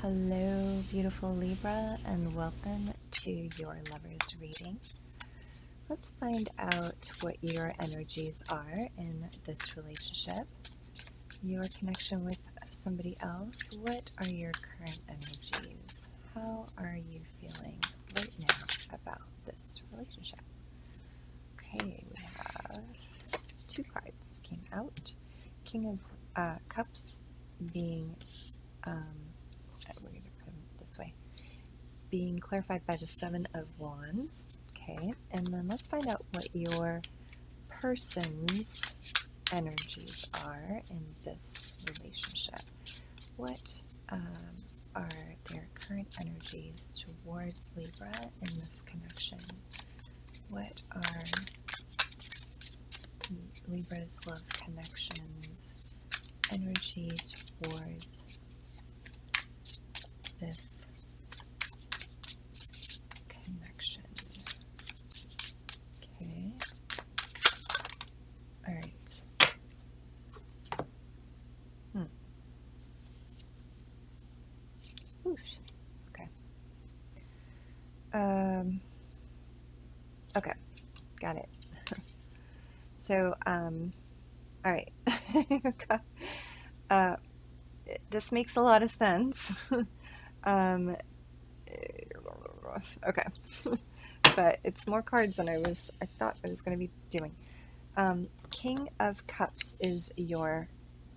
Hello, beautiful Libra, and welcome to your lover's reading. Let's find out what your energies are in this relationship, your connection with somebody else. What are your current energies? How are you feeling right now about this relationship? Okay, we have two cards came out. King of Cups being, we're going to put them this way, being clarified by the Seven of Wands. Okay, and then let's find out what your person's energies are in this relationship. What are their current energies towards Libra in this connection? What are Libra's love connections energies towards this connection? Okay. All right. Oosh. Okay. Okay. Got it. So, all right. This makes a lot of sense. um, okay. But it's more cards than I thought I was going to be doing. King of Cups is your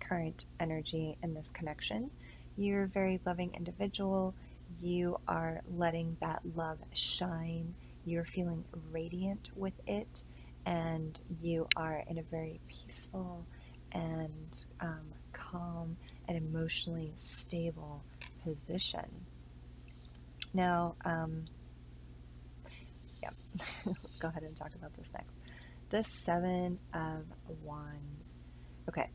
current energy in this connection. You're a very loving individual. You are letting that love shine. You're feeling radiant with it, and you are in a very peaceful and calm and emotionally stable position. Now, yeah, let's go ahead and talk about this next. The Seven of Wands. Okay,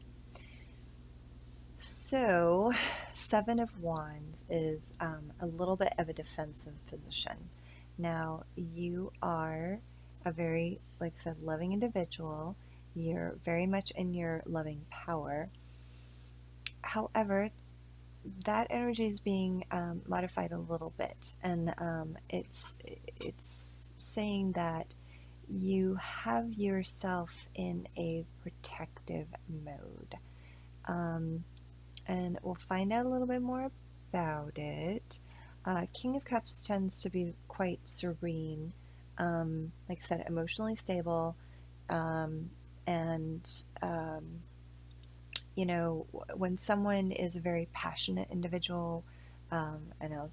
so Seven of Wands is a little bit of a defensive position. Now, you are a very, like I said, loving individual. You're very much in your loving power. However, that energy is being modified a little bit, and it's saying that you have yourself in a protective mode. And we'll find out a little bit more about it. King of Cups tends to be quite serene, like I said, emotionally stable, and you know, when someone is a very passionate individual, and I'll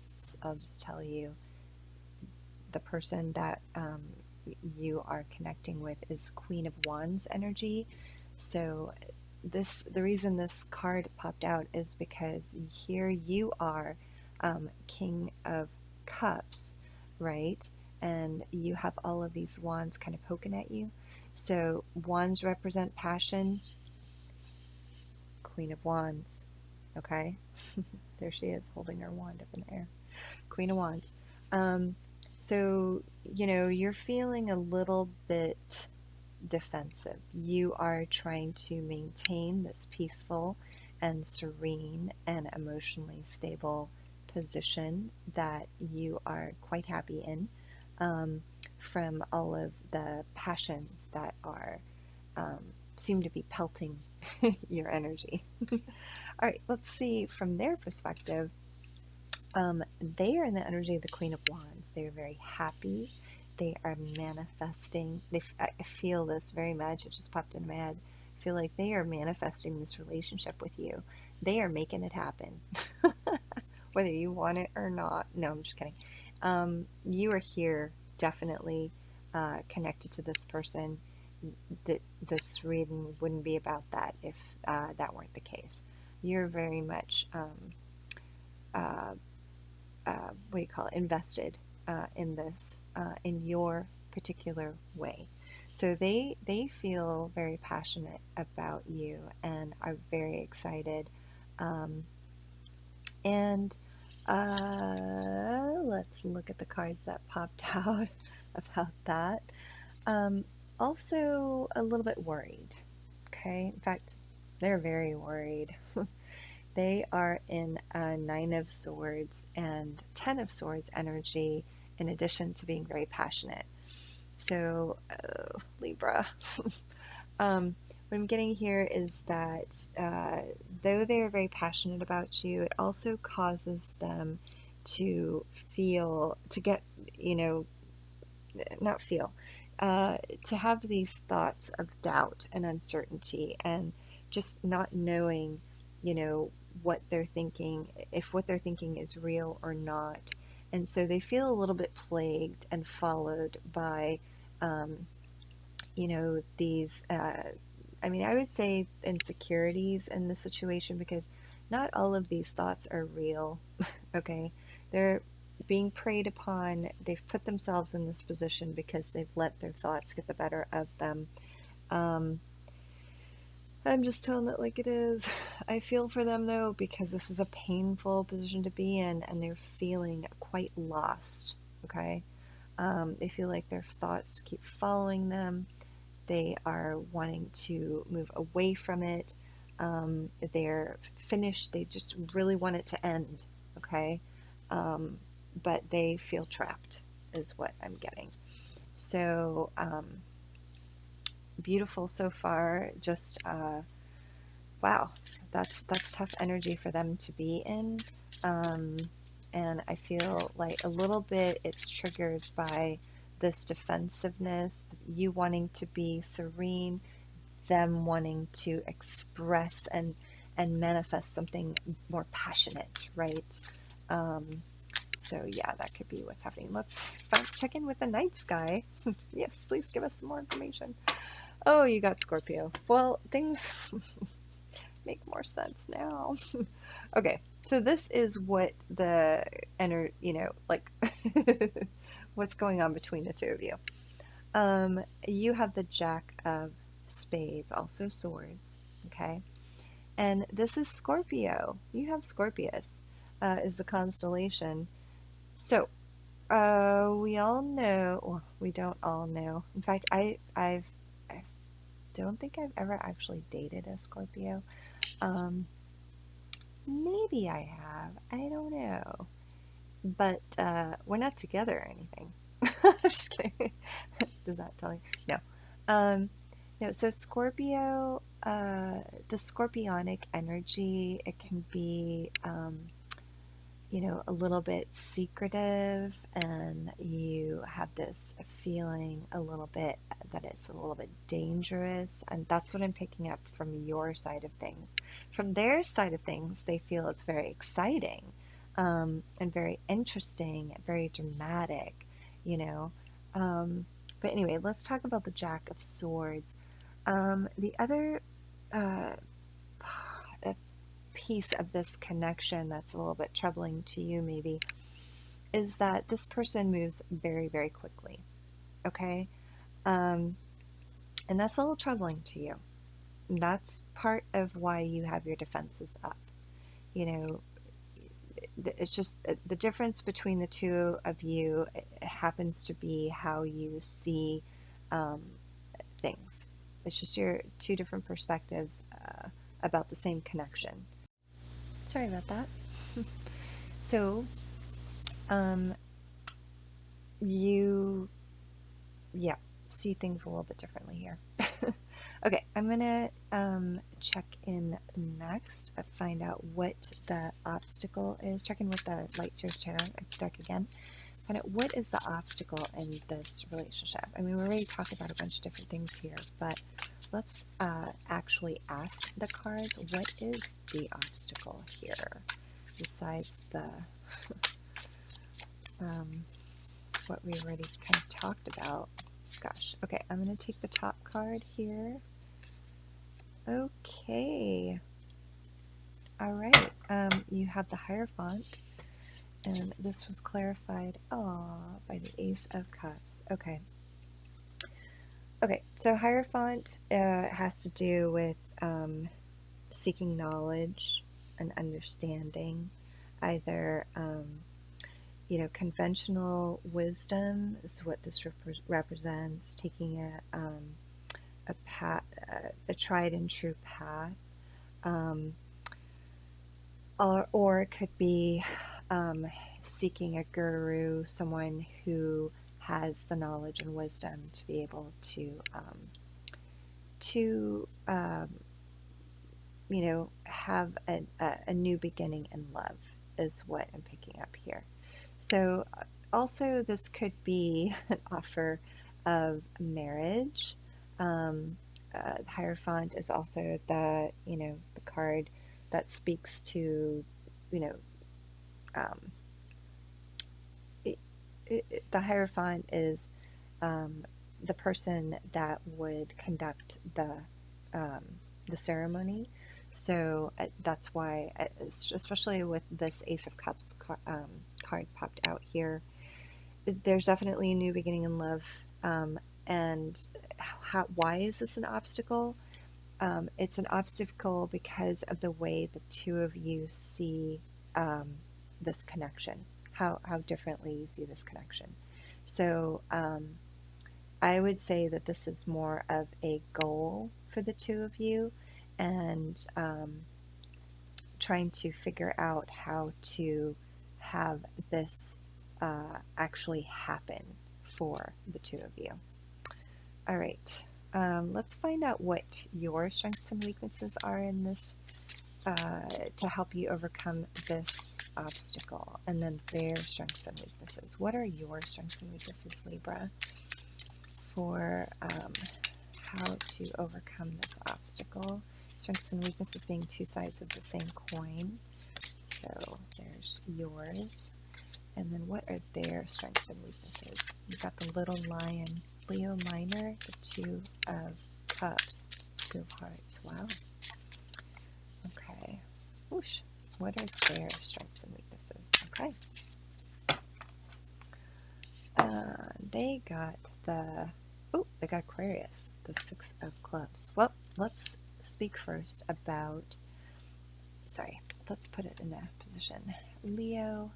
just tell you, the person that you are connecting with is Queen of Wands energy. So the reason this card popped out is because here you are, King of Cups, right? And you have all of these wands kind of poking at you. So wands represent passion. Queen of Wands, okay? There she is holding her wand up in the air. Queen of Wands. So, you know, you're feeling a little bit defensive. You are trying to maintain this peaceful and serene and emotionally stable position that you are quite happy in, from all of the passions that are seem to be pelting your energy. All right, let's see from their perspective. They are in the energy of the Queen of Wands. They are very happy. They are manifesting. I feel this very much. It just popped into my head. I feel like they are manifesting this relationship with you. They are making it happen, whether you want it or not. No, I'm just kidding. You are here, definitely connected to this person. This reading wouldn't be about that if that weren't the case. You're very much what do you call it, invested in this in your particular way. So they feel very passionate about you and are very excited. And let's look at the cards that popped out about that. Also a little bit worried. Okay, in fact, they're very worried. They are in a Nine of Swords and Ten of Swords energy, in addition to being very passionate. So, Libra. What I'm getting here is that though they are very passionate about you, it also causes them to feel, to get, you know, not feel, to have these thoughts of doubt and uncertainty and just not knowing, you know, what they're thinking, if what they're thinking is real or not. And so they feel a little bit plagued and followed by, you know, these, I mean, I would say insecurities in the situation, because not all of these thoughts are real, okay? They're being preyed upon. They've put themselves in this position because they've let their thoughts get the better of them. Um, I'm just telling it like it is. I feel for them though, because this is a painful position to be in, and they're feeling quite lost, okay? They feel like their thoughts keep following them. They are wanting to move away from it. They're finished. They just really want it to end, okay? But they feel trapped, is what I'm getting. So, beautiful so far. Just, wow, that's tough energy for them to be in. And I feel like a little bit it's triggered by this defensiveness, you wanting to be serene, them wanting to express and manifest something more passionate, right? So yeah, that could be what's happening. Let's check in with the night sky. Yes, please give us some more information. Oh, you got Scorpio. Well, things make more sense now. Okay, so this is what the like what's going on between the two of you. You have the Jack of Spades, also swords, okay? And this is Scorpio. You have Scorpius, is the constellation. So, we all know, well, we don't all know. In fact, I don't think I've ever actually dated a Scorpio. Um, Maybe I have. I don't know. But we're not together or anything. Just kidding. Does that tell you? No. No, so Scorpio, the scorpionic energy, it can be, you know, a little bit secretive, and you have this feeling a little bit that it's a little bit dangerous, and that's what I'm picking up from your side of things. From their side of things, they feel it's very exciting, and very interesting, very dramatic, you know. But anyway, let's talk about the Jack of Swords. The other uh, piece of this connection that's a little bit troubling to you, maybe, is that this person moves very, very quickly. Okay? Um, and that's a little troubling to you. That's part of why you have your defenses up. You know, it's just the difference between the two of you, it happens to be how you see um, things. It's just your two different perspectives about the same connection. Sorry about that. So, um, you, yeah, see things a little bit differently here. Okay, I'm gonna check in next, find out what the obstacle is. Check in with the Light Seers Tarot deck again. Find out what is the obstacle in this relationship. I mean, we already talked about a bunch of different things here, but let's actually ask the cards, what is the obstacle here besides the what we already kind of talked about. Gosh, okay, I'm going to take the top card here. Okay. All right. You have the Hierophant, and this was clarified by the Ace of Cups. Okay. Okay, so Hierophant has to do with seeking knowledge and understanding, either you know, conventional wisdom is what this represents, taking a path, a tried and true path. or it could be seeking a guru, someone who has the knowledge and wisdom to be able to have a new beginning in love is what I'm picking up here. So also this could be an offer of marriage. The Hierophant is also the card that speaks to, you know, um, the Hierophant is um, the person that would conduct um, the ceremony. So that's why, especially with this Ace of Cups card popped out here, there's definitely a new beginning in love. And why is this an obstacle? It's an obstacle because of the way the two of you see this connection, how differently you see this connection. So I would say that this is more of a goal for the two of you, and trying to figure out how to have this actually happen for the two of you. All right. Let's find out what your strengths and weaknesses are in this to help you overcome this obstacle, and then their strengths and weaknesses. What are your strengths and weaknesses, Libra, for how to overcome this obstacle? Strengths and weaknesses being two sides of the same coin. So there's yours. And then what are their strengths and weaknesses? You've got the little lion, Leo minor, the two of cups, two of hearts. Wow. Okay. Whoosh. What are their strengths and weaknesses? Okay. They got Aquarius, the six of clubs. Well, let's speak first about, let's put it in a position. Leo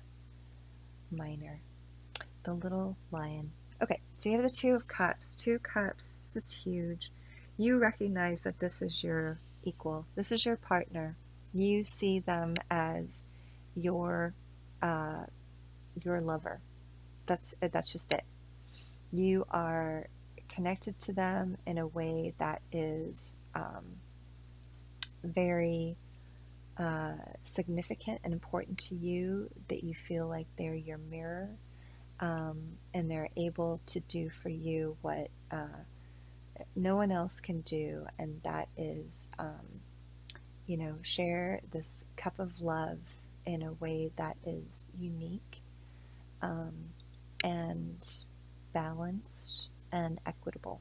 minor, the little lion. Okay, so you have the two of cups. Two cups, this is huge. You recognize that this is your equal. This is your partner. You see them as your lover. That's just it. You are connected to them in a way that is very significant and important to you, that you feel like they're your mirror, and they're able to do for you what no one else can do, and that is, share this cup of love in a way that is unique, and balanced and equitable.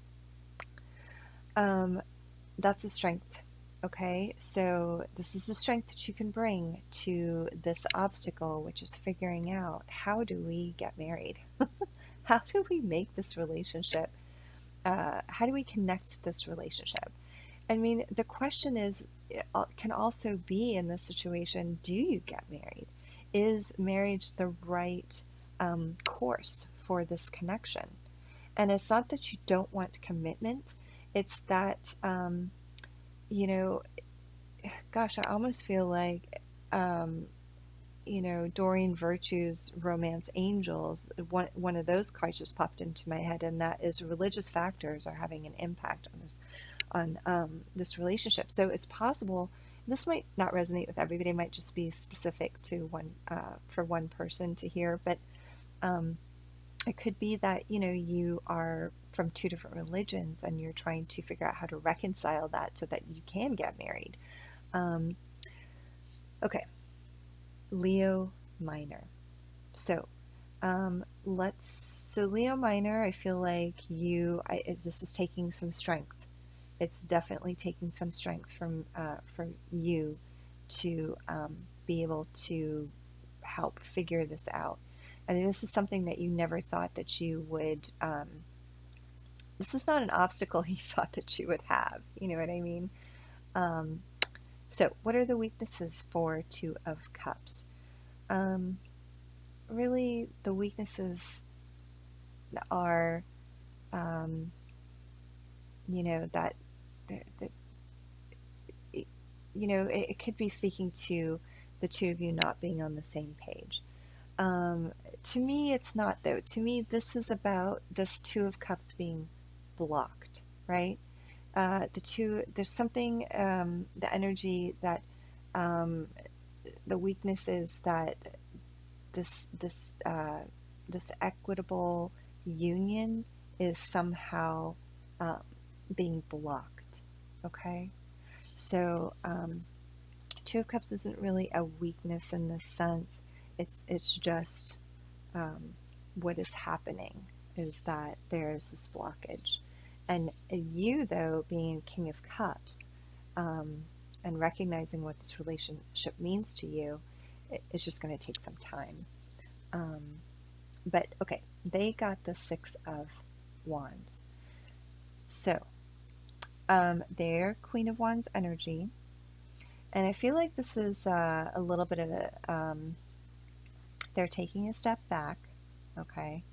That's a strength. Okay, so this is a strength that you can bring to this obstacle, which is figuring out, how do we get married? How do we make this relationship? How do we connect this relationship? I mean, the question is, can also be in this situation, do you get married? Is marriage the right course for this connection? And it's not that you don't want commitment, it's that, gosh, I almost feel like, Doreen Virtue's Romance Angels, one of those cards just popped into my head, and that is religious factors are having an impact on this relationship. So it's possible this might not resonate with everybody. It might just be specific to one for one person to hear, but it could be that you are from two different religions and you're trying to figure out how to reconcile that so that you can get married. Okay, Leo minor. So Leo minor, I feel like this is taking some strength. It's definitely taking some strength from you to be able to help figure this out. I mean, this is something that you never thought that you would. This is not an obstacle you thought that you would have. You know what I mean? So, what are the weaknesses for Two of Cups? Really, the weaknesses are, that it could be speaking to the two of you not being on the same page. To me, it's not, though. To me, this is about this Two of Cups being blocked, right? There's something, the energy that, the weakness is that this, this, uh, this equitable union is somehow, um, being blocked, okay? So, Two of Cups isn't really a weakness in this sense. It's just, um, what is happening is that there's this blockage. And you, though, being King of Cups, um, and recognizing what this relationship means to you, it's just going to take some time. Um, but okay, they got the Six of Wands. So, they're Queen of Wands energy. And I feel like this is a little bit of a, they're taking a step back, okay?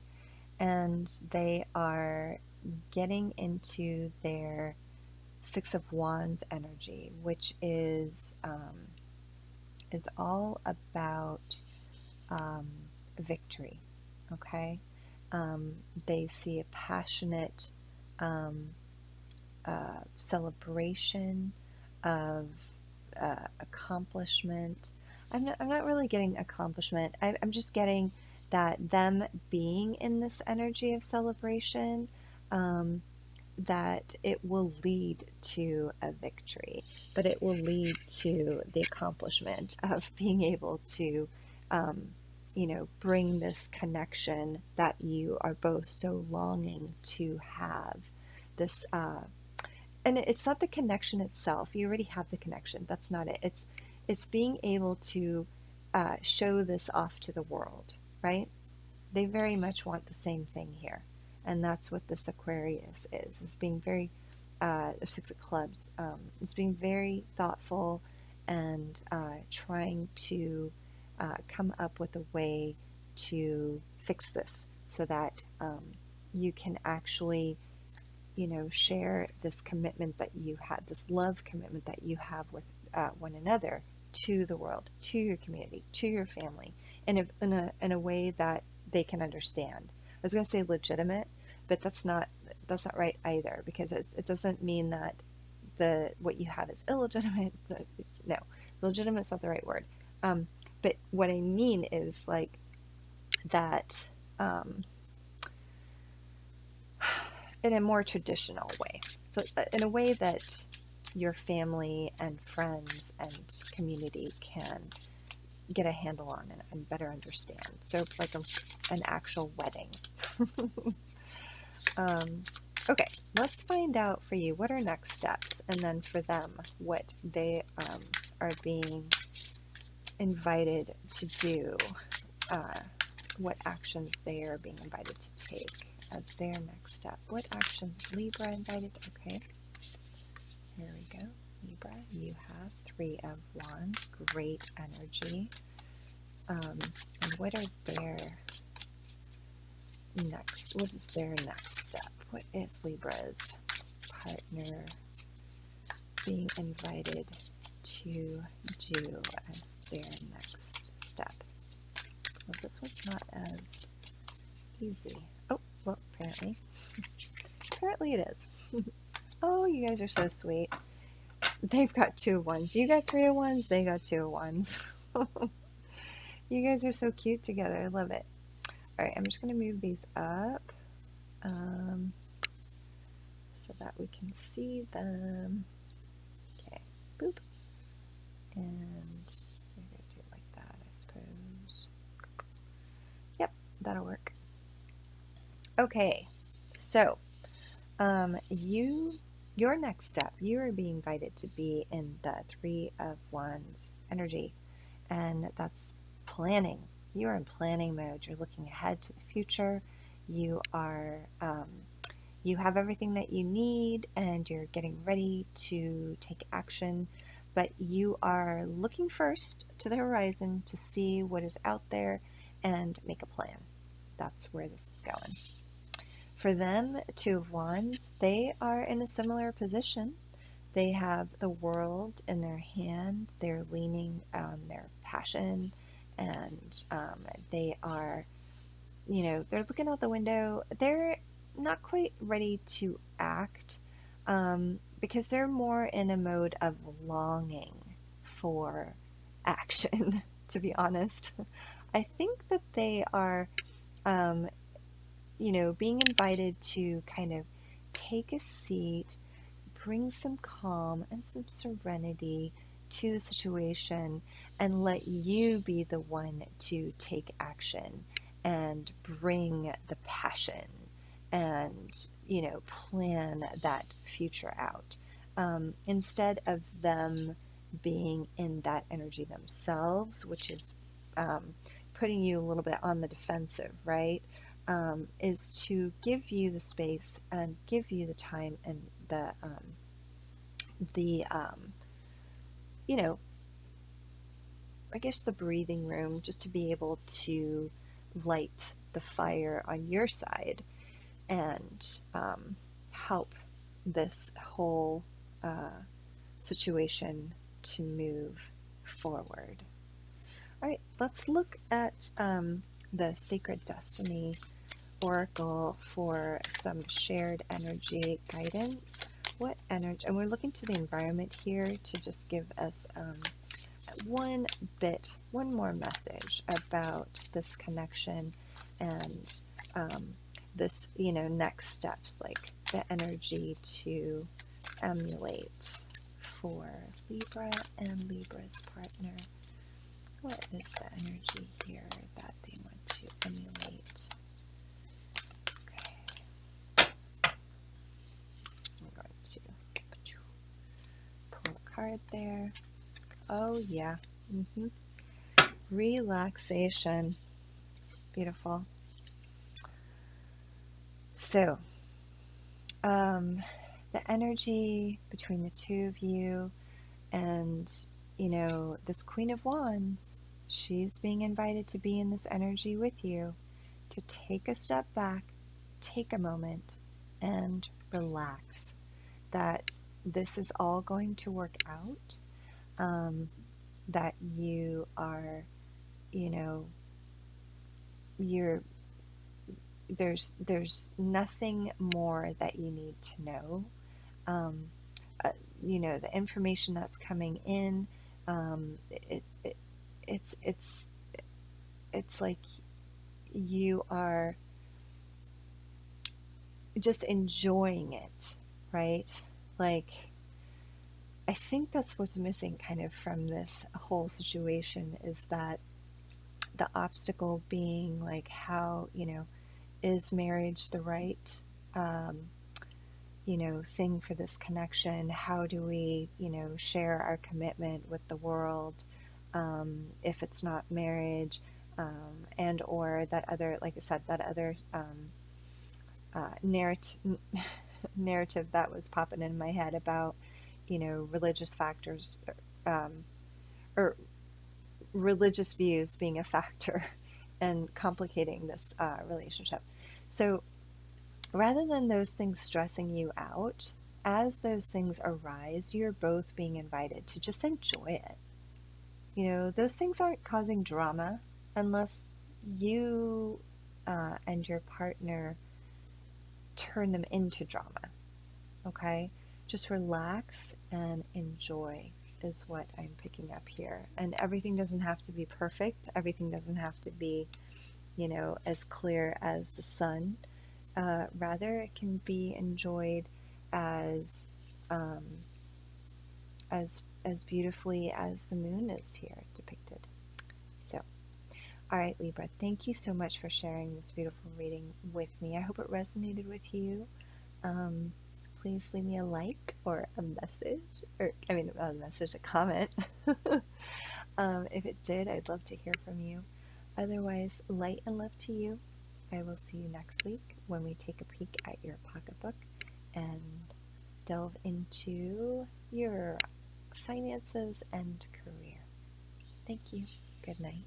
And they are getting into their Six of Wands energy, which is all about um, victory, okay? They see a passionate um, celebration of accomplishment. I'm not really getting accomplishment. I'm just getting that them being in this energy of celebration, um, that it will lead to a victory, but it will lead to the accomplishment of being able to, um, bring this connection that you are both so longing to have. This, and it's not the connection itself. You already have the connection. That's not it. It's being able to show this off to the world, right? They very much want the same thing here, and that's what this Aquarius is. It's being very Six of Clubs. It's being very thoughtful and trying to come up with a way to fix this so that you can actually, share this commitment that you had, this love commitment that you have with one another, to the world, to your community, to your family, in a way that they can understand. I was going to say legitimate, but that's not right either, because it doesn't mean that what you have is illegitimate. No, legitimate is not the right word. But what I mean is like that. In a more traditional way. So in a way that your family and friends and community can get a handle on and better understand. So like an actual wedding. Okay, let's find out for you what are next steps, and then for them what they are being invited to do, what actions they are being invited to take as their next step. What actions Libra invited? Okay, here we go. Libra, you have Three of Wands, great energy. And what are their next? What is their next step? What is Libra's partner being invited to do as their next step? Well, this one's not as easy. Oh, well, apparently it is. Oh, you guys are so sweet. They've got Two of Wands. You got Three of Wands. They got Two of Wands. You guys are so cute together. I love it. All right, I'm just going to move these up so that we can see them. Okay, boop. And we're going to do it like that, I suppose. Yep, that'll work. Okay, so your next step, you are being invited to be in the Three of Wands energy, and that's planning. You are in planning mode. You're looking ahead to the future. You are you have everything that you need, and you're getting ready to take action, but you are looking first to the horizon to see what is out there and make a plan. That's where this is going. For them, Two of Wands, they are in a similar position. They have the world in their hand. They're leaning on their passion, and they are, they're looking out the window. They're not quite ready to act, because they're more in a mode of longing for action, to be honest. I think that they are, um, being invited to kind of take a seat, bring some calm and some serenity to the situation, and let you be the one to take action and bring the passion and, plan that future out. Instead of them being in that energy themselves, which is putting you a little bit on the defensive, right? Is to give you the space and give you the time and the you know, I guess the breathing room, just to be able to light the fire on your side and help this whole situation to move forward. All right, let's look at the Sacred Destiny Oracle for some shared energy guidance. What energy? And we're looking to the environment here to just give us one more message about this connection and this, next steps, like the energy to emulate for Libra and Libra's partner. What is the energy here that they want to emulate? Okay. I'm going to pull a card there. Oh, yeah. Relaxation. Beautiful. So, the energy between the two of you and, this Queen of Wands, she's being invited to be in this energy with you, to take a step back, take a moment, and relax. That this is all going to work out. That you are, you're there's nothing more that you need to know. The information that's coming in, it's like you are just enjoying it, right? Like, I think that's what's missing kind of from this whole situation, is that the obstacle being like, how, is marriage the right, thing for this connection? How do we, share our commitment with the world, if it's not marriage, and or that other, like I said, that other narrative that was popping in my head about, religious factors, or religious views being a factor and complicating this relationship. So rather than those things stressing you out, as those things arise, you're both being invited to just enjoy it. Those things aren't causing drama unless you and your partner turn them into drama. Okay? Just relax and enjoy is what I'm picking up here. And everything doesn't have to be perfect. Everything doesn't have to be, as clear as the sun. Rather, it can be enjoyed as as beautifully as the moon is here depicted. So, all right, Libra, thank you so much for sharing this beautiful reading with me. I hope it resonated with you. Please leave me a like or a message, a comment. If it did, I'd love to hear from you. Otherwise, light and love to you. I will see you next week when we take a peek at your pocketbook and delve into your finances and career. Thank you. Good night.